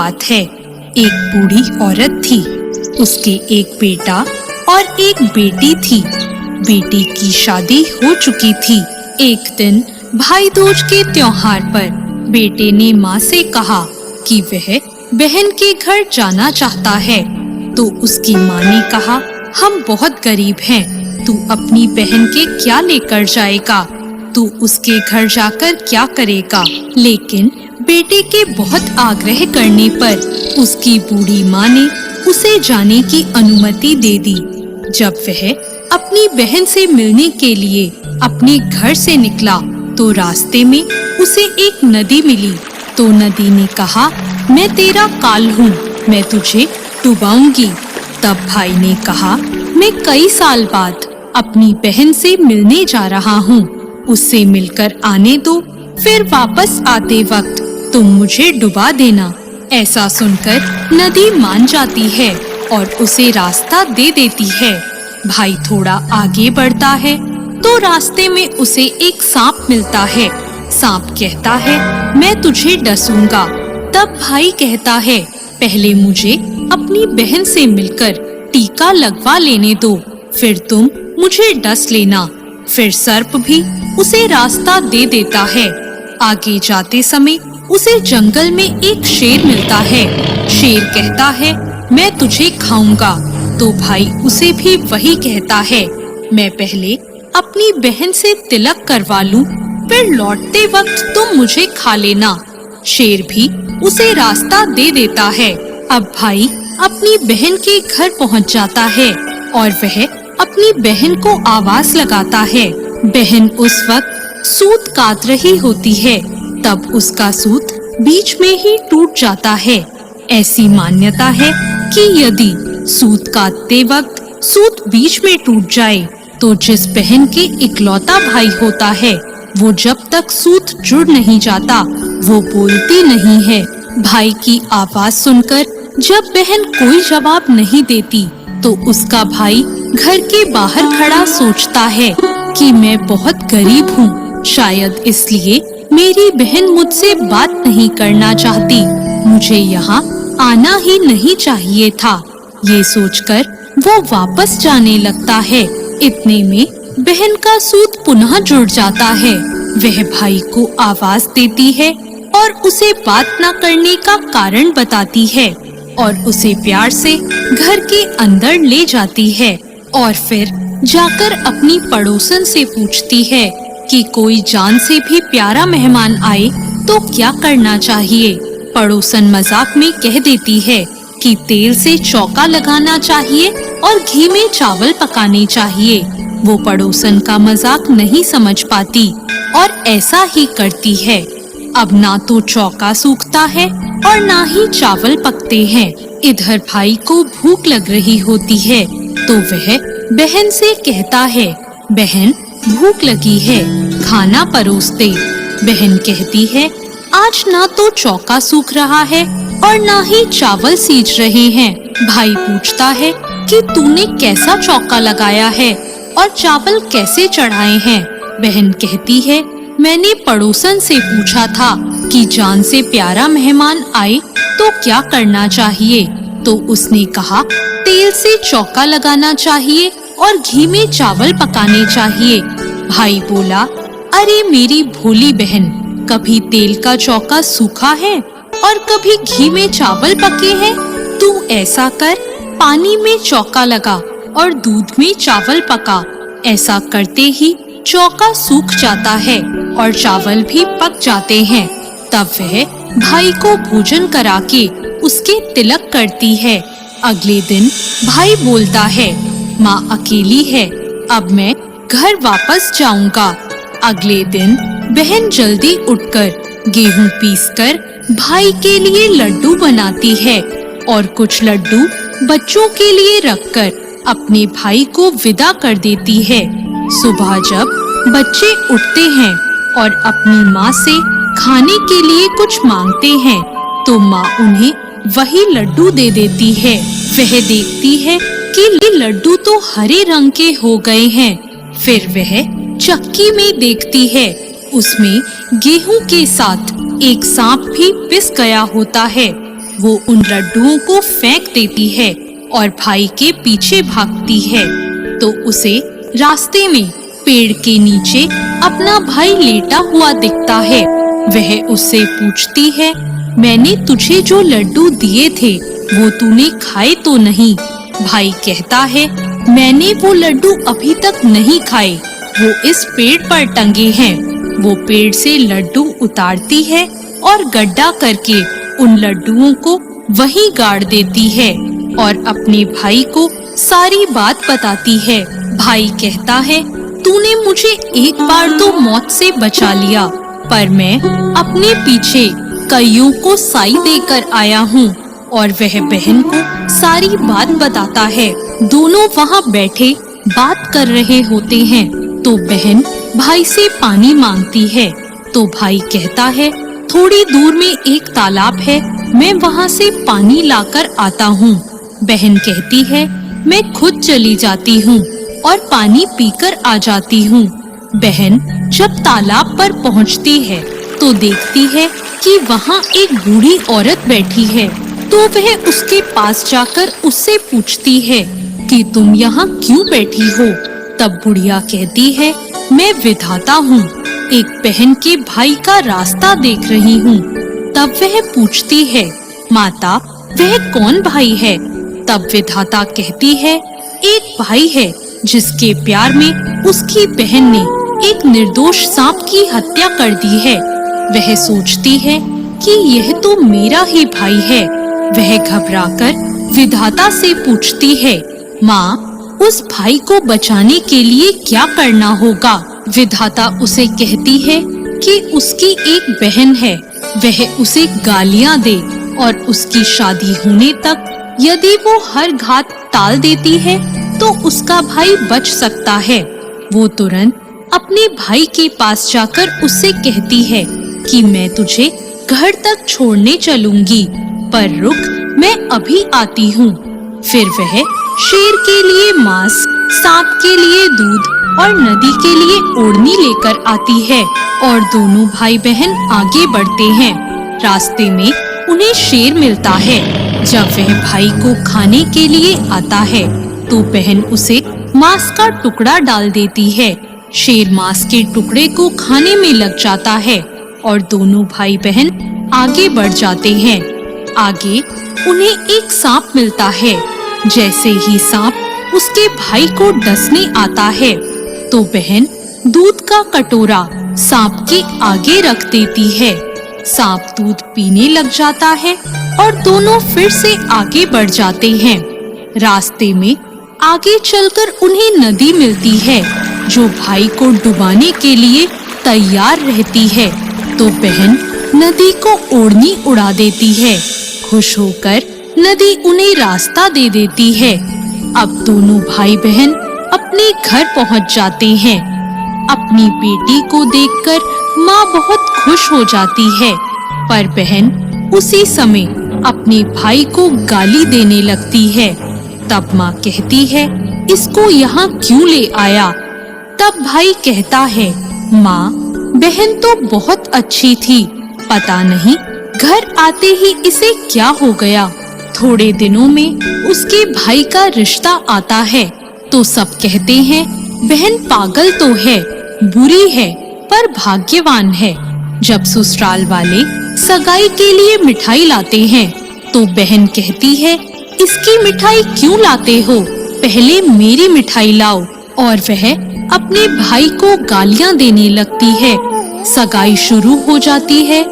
बात है। एक बूढ़ी औरत थी, उसके एक बेटा और एक बेटी थी। बेटी की शादी हो चुकी थी। एक दिन भाई दूज के त्योहार पर बेटे ने माँ से कहा कि वह बहन के घर जाना चाहता है। तो उसकी माँ ने कहा, हम बहुत गरीब हैं, तू अपनी बहन के क्या लेकर जाएगा? तू उसके घर जाकर क्या करेगा? लेकिन बेटे के बहुत आग्रह करने पर उसकी बूढ़ी माँ ने उसे जाने की अनुमति दे दी। जब वह अपनी बहन से मिलने के लिए अपने घर से निकला तो रास्ते में उसे एक नदी मिली। तो नदी ने कहा, मैं तेरा काल हूँ, मैं तुझे डुबाऊंगी। तब भाई ने कहा, मैं कई साल बाद अपनी बहन से मिलने जा रहा हूँ, उससे मिलकर आने दो, फिर वापस आते वक्त तुम मुझे डुबा देना। ऐसा सुनकर नदी मान जाती है और उसे रास्ता दे देती है। भाई थोड़ा आगे बढ़ता है तो रास्ते में उसे एक सांप मिलता है। सांप कहता है, मैं तुझे डसूंगा। तब भाई कहता है, पहले मुझे अपनी बहन से मिलकर टीका लगवा लेने दो, फिर तुम मुझे डस लेना। फिर सर्प भी उसे रास्ता दे देता है। आगे जाते समय उसे जंगल में एक शेर मिलता है। शेर कहता है, मैं तुझे खाऊंगा। तो भाई उसे भी वही कहता है, मैं पहले अपनी बहन से तिलक करवा लूं, फिर लौटते वक्त तुम मुझे खा लेना। शेर भी उसे रास्ता दे देता है। अब भाई अपनी बहन के घर पहुंच जाता है और वह अपनी बहन को आवाज लगाता है। बहन उस वक्त सूत काट रही होती है। तब उसका सूत बीच में ही टूट जाता है। ऐसी मान्यता है कि यदि सूत काटते वक्त सूत बीच में टूट जाए तो जिस बहन के इकलौता भाई होता है वो जब तक सूत जुड़ नहीं जाता वो बोलती नहीं है। भाई की आवाज सुनकर जब बहन कोई जवाब नहीं देती तो उसका भाई घर के बाहर खड़ा सोचता है कि मैं बहुत गरीब हूँ, शायद इसलिए मेरी बहन मुझसे बात नहीं करना चाहती, मुझे यहाँ आना ही नहीं चाहिए था। ये सोचकर वो वापस जाने लगता है। इतने में बहन का सूत पुनः जुड़ जाता है। वह भाई को आवाज देती है और उसे बात न करने का कारण बताती है और उसे प्यार से घर के अंदर ले जाती है और फिर जाकर अपनी पड़ोसन से पूछती है कि कोई जान से भी प्यारा मेहमान आए तो क्या करना चाहिए। पड़ोसन मजाक में कह देती है कि तेल से चौका लगाना चाहिए और घी में चावल पकाने चाहिए। वो पड़ोसन का मजाक नहीं समझ पाती और ऐसा ही करती है। अब ना तो चौका सूखता है और ना ही चावल पकते हैं। इधर भाई को भूख लग रही होती है तो वह बहन से कहता है, बहन भूख लगी है, खाना परोस दे। बहन कहती है, आज ना तो चौका सूख रहा है और ना ही चावल सीज रहे हैं। भाई पूछता है कि तूने कैसा चौका लगाया है और चावल कैसे चढ़ाए हैं। बहन कहती है, मैंने पड़ोसन से पूछा था कि जान से प्यारा मेहमान आए तो क्या करना चाहिए, तो उसने कहा तेल से चौका लगाना चाहिए और घी में चावल पकाने चाहिए। भाई बोला, अरे मेरी भोली बहन, कभी तेल का चौका सूखा है और कभी घी में चावल पके हैं। तू ऐसा कर, पानी में चौका लगा और दूध में चावल पका। ऐसा करते ही चौका सूख जाता है और चावल भी पक जाते हैं। तब वह भाई को भोजन करा के उसके तिलक करती है। अगले दिन भाई बोलता है, माँ अकेली है, अब मैं घर वापस जाऊंगा। अगले दिन बहन जल्दी उठकर गेहूं पीसकर भाई के लिए लड्डू बनाती है और कुछ लड्डू बच्चों के लिए रखकर अपने भाई को विदा कर देती है। सुबह जब बच्चे उठते हैं और अपनी माँ से खाने के लिए कुछ मांगते हैं तो माँ उन्हें वही लड्डू दे देती है। वह देखती है कि ये लड्डू तो हरे रंग के हो गए हैं। फिर वह चक्की में देखती है, उसमें गेहूं के साथ एक सांप भी पिस गया होता है। वो उन लड्डुओं को फेंक देती है और भाई के पीछे भागती है। तो उसे रास्ते में पेड़ के नीचे अपना भाई लेटा हुआ दिखता है। वह उससे पूछती है, मैंने तुझे जो लड्डू दिए थे वो तूने खाए तो नहीं? भाई कहता है, मैंने वो लड्डू अभी तक नहीं खाए, वो इस पेड़ पर टंगे हैं। वो पेड़ से लड्डू उतारती है और गड्ढा करके उन लड्डुओं को वहीं गाड़ देती है और अपने भाई को सारी बात बताती है। भाई कहता है, तूने मुझे एक बार तो मौत से बचा लिया, पर मैं अपने पीछे कईयों को साई देकर आया हूँ। और वह बहन को सारी बात बताता है। दोनों वहाँ बैठे बात कर रहे होते हैं तो बहन भाई से पानी मांगती है। तो भाई कहता है, थोड़ी दूर में एक तालाब है, मैं वहाँ से पानी लाकर आता हूँ। बहन कहती है, मैं खुद चली जाती हूँ और पानी पीकर आ जाती हूँ। बहन जब तालाब पर पहुँचती है तो देखती है कि वहाँ एक बूढ़ी औरत बैठी है। तो वह उसके पास जाकर उससे पूछती है कि तुम यहाँ क्यों बैठी हो? तब बुढ़िया कहती है, मैं विधाता हूँ, एक बहन के भाई का रास्ता देख रही हूँ। तब वह पूछती है, माता वह कौन भाई है? तब विधाता कहती है, एक भाई है जिसके प्यार में उसकी बहन ने एक निर्दोष सांप की हत्या कर दी है। वह सोचती है कि यह तो मेरा ही भाई है। वह घबराकर विधाता से पूछती है, माँ उस भाई को बचाने के लिए क्या करना होगा? विधाता उसे कहती है कि उसकी एक बहन है, वह उसे गालियाँ दे और उसकी शादी होने तक यदि वो हर घात टाल देती है तो उसका भाई बच सकता है। वो तुरंत अपने भाई के पास जाकर उससे कहती है कि मैं तुझे घर तक छोड़ने चलूंगी, पर रुक, मैं अभी आती हूँ। फिर वह शेर के लिए मांस, सांप के लिए दूध और नदी के लिए ओढ़नी लेकर आती है और दोनों भाई बहन आगे बढ़ते हैं। रास्ते में उन्हें शेर मिलता है। जब वह भाई को खाने के लिए आता है तो बहन उसे मांस का टुकड़ा डाल देती है। शेर मांस के टुकड़े को खाने में लग जाता है और दोनों भाई बहन आगे बढ़ जाते हैं। आगे उन्हें एक सांप मिलता है। जैसे ही सांप उसके भाई को डसने आता है तो बहन दूध का कटोरा सांप के आगे रख देती है। सांप दूध पीने लग जाता है और दोनों फिर से आगे बढ़ जाते हैं। रास्ते में आगे चलकर उन्हें नदी मिलती है जो भाई को डुबाने के लिए तैयार रहती है। तो बहन नदी को ओढ़नी उड़ा देती है। खुश होकर नदी उन्हें रास्ता दे देती है। अब दोनों भाई बहन अपने घर पहुंच जाते हैं। अपनी बेटी को देखकर माँ बहुत खुश हो जाती है, पर बहन उसी समय अपने भाई को गाली देने लगती है। तब माँ कहती है, इसको यहाँ क्यों ले आया? तब भाई कहता है, माँ बहन तो बहुत अच्छी थी, पता नहीं घर आते ही इसे क्या हो गया। थोड़े दिनों में उसके भाई का रिश्ता आता है तो सब कहते हैं, बहन पागल तो है, बुरी है, पर भाग्यवान है। जब ससुराल वाले सगाई के लिए मिठाई लाते हैं तो बहन कहती है, इसकी मिठाई क्यों लाते हो? पहले मेरी मिठाई लाओ। और वह अपने भाई को गालियां देने लगती है। सगाई शुरू हो जाती है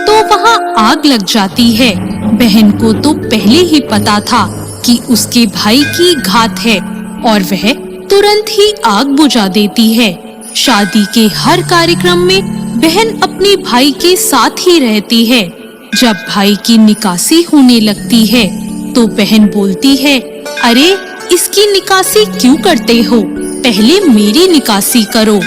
तो वहाँ आग लग जाती है। बहन को तो पहले ही पता था कि उसके भाई की घात है और वह तुरंत ही आग बुझा देती है। शादी के हर कार्यक्रम में बहन अपने भाई के साथ ही रहती है। जब भाई की निकासी होने लगती है तो बहन बोलती है, अरे इसकी निकासी क्यों करते हो? पहले मेरी निकासी करो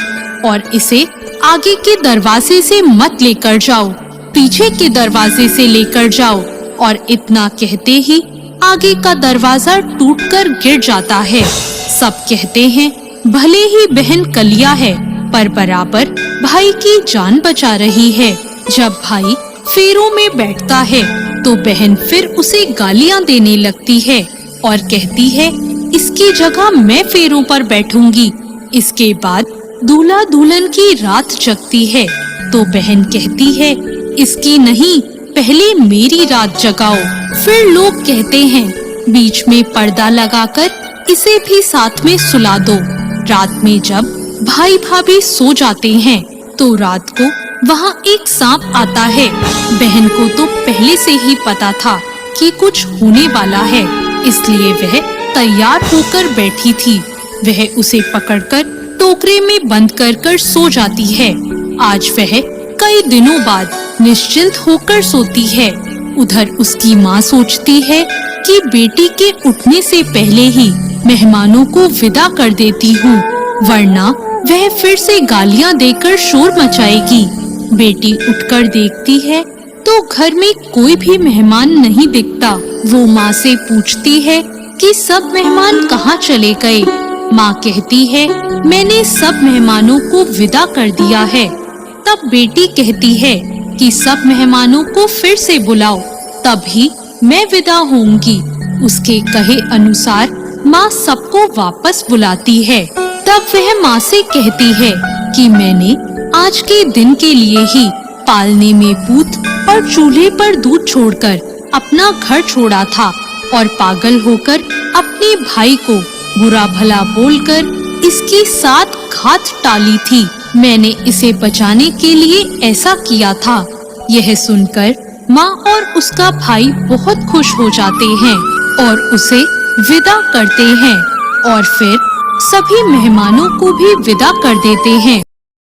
और इसे आगे के दरवाजे से मत लेकर जाओ, पीछे के दरवाजे से लेकर जाओ। और इतना कहते ही आगे का दरवाजा टूटकर गिर जाता है। सब कहते हैं, भले ही बहन कलिया है पर बराबर भाई की जान बचा रही है। जब भाई फेरों में बैठता है तो बहन फिर उसे गालियां देने लगती है और कहती है, इसकी जगह मैं फेरों पर बैठूंगी। इसके बाद दूल्हा दुल्हन की रात जगती है तो बहन कहती है, इसकी नहीं, पहले मेरी रात जगाओ। फिर लोग कहते हैं, बीच में पर्दा लगाकर इसे भी साथ में सुला दो। रात में जब भाई भाभी सो जाते हैं तो रात को वहाँ एक सांप आता है। बहन को तो पहले से ही पता था कि कुछ होने वाला है, इसलिए वह तैयार होकर बैठी थी। वह उसे पकड़कर टोकरे में बंद कर सो जाती है। आज वह कई दिनों बाद निश्चिंत होकर सोती है। उधर उसकी माँ सोचती है कि बेटी के उठने से पहले ही मेहमानों को विदा कर देती हूँ, वरना वह फिर से गालियाँ देकर शोर मचाएगी। बेटी उठकर देखती है तो घर में कोई भी मेहमान नहीं दिखता। वो माँ से पूछती है कि सब मेहमान कहाँ चले गए। माँ कहती है, मैंने सब मेहमानों को विदा कर दिया है। तब बेटी कहती है कि सब मेहमानों को फिर से बुलाओ, तभी मैं विदा होंगी। उसके कहे अनुसार माँ सबको वापस बुलाती है। तब वह माँ से कहती है कि मैंने आज के दिन के लिए ही पालने में पूत और चूल्हे पर दूध छोड़कर अपना घर छोड़ा था और पागल होकर अपने भाई को बुरा भला बोलकर इसकी 7 घात टाली थी। मैंने इसे बचाने के लिए ऐसा किया था। यह सुनकर माँ और उसका भाई बहुत खुश हो जाते हैं और उसे विदा करते हैं और फिर सभी मेहमानों को भी विदा कर देते हैं।